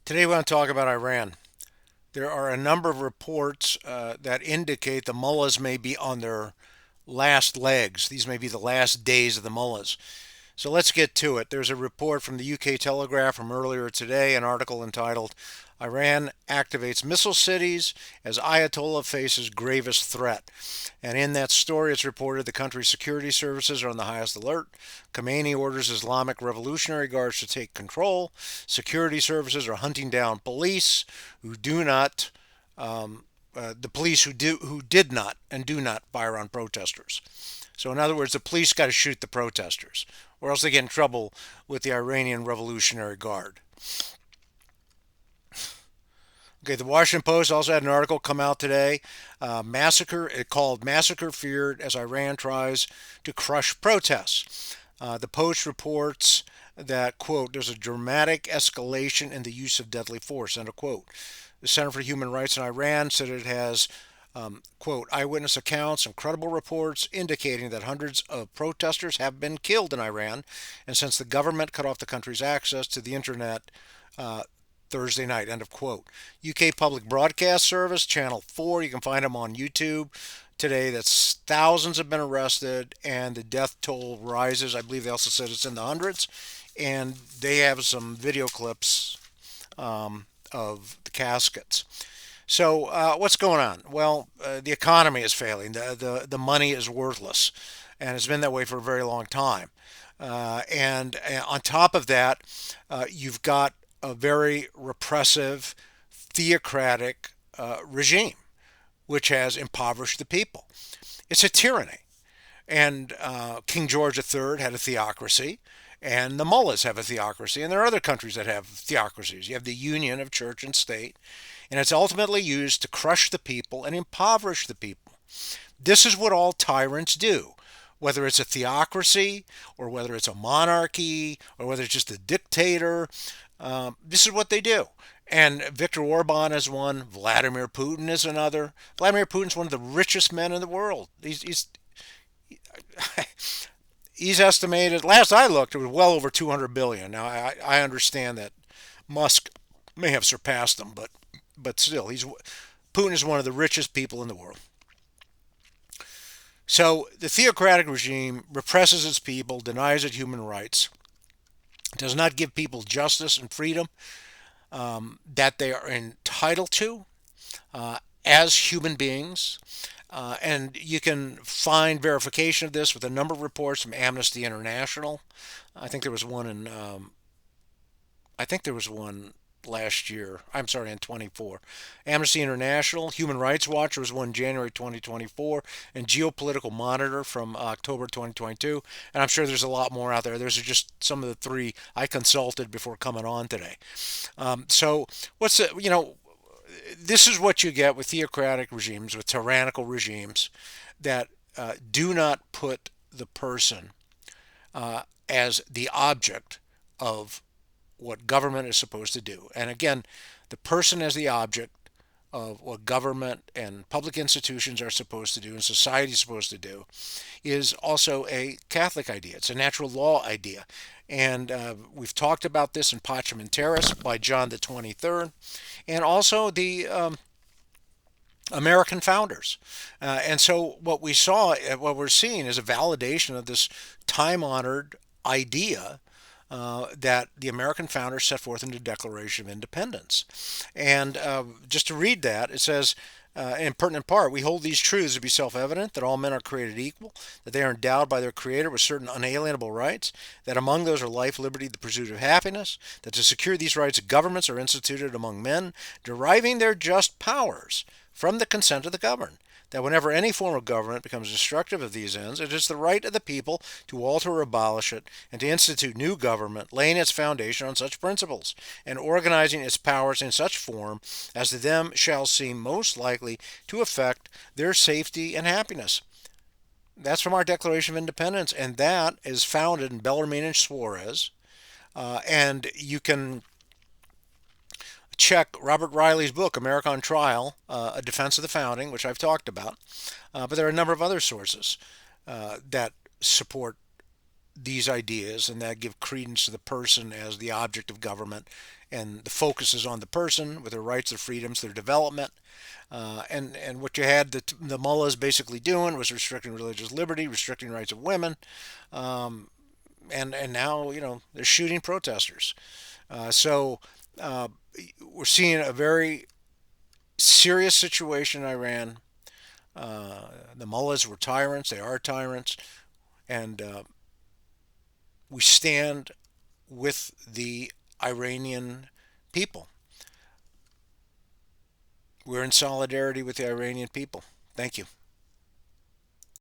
Today we want to talk about Iran. There are a number of reports that indicate the mullahs may be on their last legs. These may be the last days of the mullahs. So let's get to it. There's a report from the UK Telegraph from earlier today, an article entitled Iran activates missile cities as Ayatollah faces gravest threat. And in that story, it's reported the country's security services are on the highest alert. Khomeini orders Islamic Revolutionary Guards to take control. Security services are hunting down police who do not, the police who did not and do not fire on protesters. So, in other words, the police got to shoot the protesters, or else they get in trouble with the Iranian Revolutionary Guard. Okay, the Washington Post also had an article come out today. Massacre, it called Massacre Feared as Iran Tries to Crush Protests. The Post reports that, quote, there's a dramatic escalation in the use of deadly force, end of quote. The Center for Human Rights in Iran said it has, quote, eyewitness accounts and credible reports indicating that hundreds of protesters have been killed in Iran, and since the government cut off the country's access to the internet, Thursday night, end of quote. UK Public Broadcast Service, Channel 4, you can find them on YouTube today. That's thousands have been arrested and the death toll rises. I believe they also said it's in the hundreds. And they have some video clips of the caskets. So what's going on? Well, the economy is failing. The money is worthless. And it's been that way for a very long time. And on top of that, you've got a very repressive, theocratic regime, which has impoverished the people. It's a tyranny. And King George III had a theocracy, and the Mullahs have a theocracy, and there are other countries that have theocracies. You have the union of church and state, and it's ultimately used to crush the people and impoverish the people. This is what all tyrants do. Whether it's a theocracy, or whether it's a monarchy, or whether it's just a dictator, this is what they do. And Viktor Orban is one. Vladimir Putin is another. Vladimir Putin's one of the richest men in the world. He's estimated. Last I looked, it was well over 200 billion. Now I understand that Musk may have surpassed him, but still, Putin is one of the richest people in the world. So the theocratic regime represses its people, denies it human rights, does not give people justice and freedom that they are entitled to as human beings. And you can find verification of this with a number of reports from Amnesty International. I think there was one in, I think there was one last year. I'm sorry, in 24. Amnesty International, Human Rights Watch was one January 2024, and Geopolitical Monitor from October 2022. And I'm sure there's a lot more out there. Those are just some of the three I consulted before coming on today. So what's the, this is what you get with theocratic regimes, with tyrannical regimes that do not put the person as the object of what government is supposed to do. And again, the person as the object of what government and public institutions are supposed to do and society is supposed to do is also a Catholic idea. It's a natural law idea. And we've talked about this in Pacem in Terris by John the 23rd, and also the American founders. And so what we're seeing is a validation of this time-honored idea that the American founders set forth in the Declaration of Independence. And just to read that, it says, in pertinent part, we hold these truths to be self-evident, that all men are created equal, that they are endowed by their Creator with certain unalienable rights, that among those are life, liberty, the pursuit of happiness, that to secure these rights, governments are instituted among men, deriving their just powers from the consent of the governed, that whenever any form of government becomes destructive of these ends, it is the right of the people to alter or abolish it, and to institute new government, laying its foundation on such principles, and organizing its powers in such form as to them shall seem most likely to affect their safety and happiness. That's from our Declaration of Independence, and that is founded in Bellarmine and Suarez. And you can check Robert Riley's book, America on Trial, A Defense of the Founding, which I've talked about. But there are a number of other sources that support these ideas and that give credence to the person as the object of government. And the focus is on the person with their rights, their freedoms, their development. And what you had the mullahs basically doing was restricting religious liberty, restricting rights of women, and now they're shooting protesters. So we're seeing a very serious situation in Iran. The mullahs were tyrants; they are tyrants, and we stand with the Iranian people. We're in solidarity with the Iranian people. Thank you.